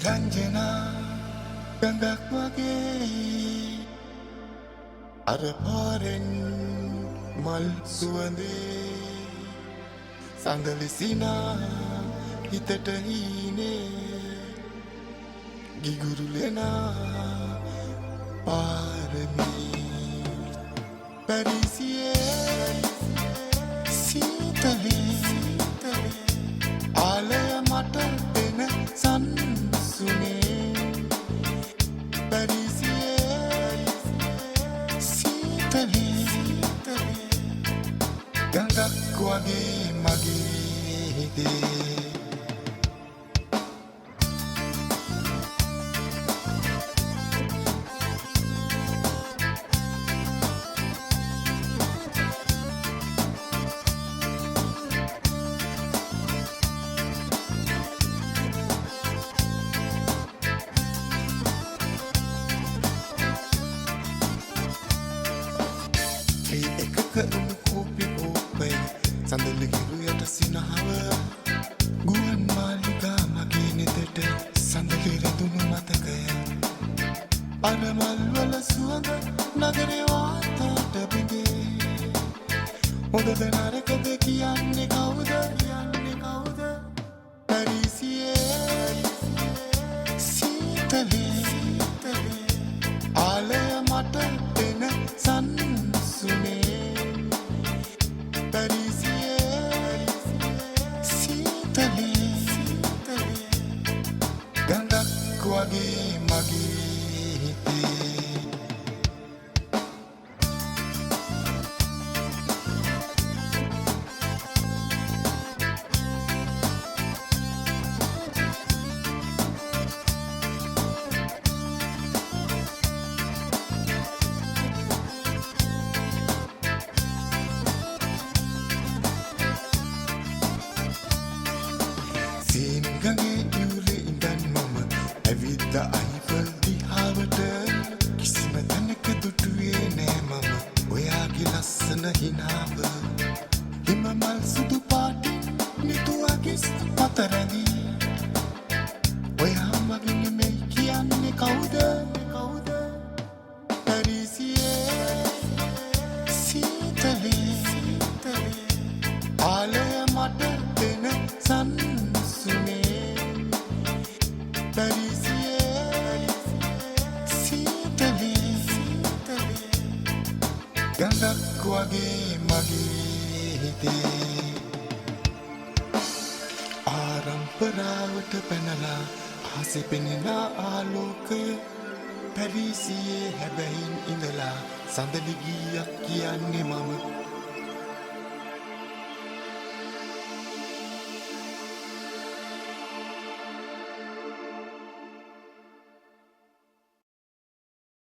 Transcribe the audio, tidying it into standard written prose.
නිරංජනා ගඟක් වගේ අර පාරෙන් මල් සුවඳේ සඳලිසිනා හිතට හීනේ ගිගුරුලෙනා පාරමී පැරිසියේ සීතලේ ආලය මට දෙන සන්සුනේ පැරිසියේ සීතලේ ගඟක් වගේ මගේ හිතේ kopi kopi sandal giru yata sinahaව ගුවන් මාලිගා මගේ නෙතට සඳල රැඳුණු මතකය අර මල් වල සුවඳ නගරේ වාතයට බිඳේ හොඳද නරකද කියන්නේ කවුද පැරිසියේ සීතලේ ආලය මට දෙන සන්සුනේ ගඟක් වගේ මගේ හිතේ සීන් ගඟේ යුරේ ඉඳන් මම ඇවිත් අයිෆල් දිහාවට කිසිම තැනක දුටුවේ නෑ මම ඔයාගේ ලස්සන හිනාව හිම මල් සුදු පාටින් නිතුවගේ මත රැඳී ඔයා මගේ නෙමෙයි කියන්නේ කවුද පැරිසියේ සීතලේ ආලය මට දෙන සන්සුනේ පැරිසියේ සීතලේ ගඟක් වගේ මගේ හිතේ ආරම්පරාවට පැනලා ආසෙ පෙනෙන ආලෝකය පැරිසියේ හැබැයින් ඉඳලා සඳලි ගීයක් කියන්නේ මම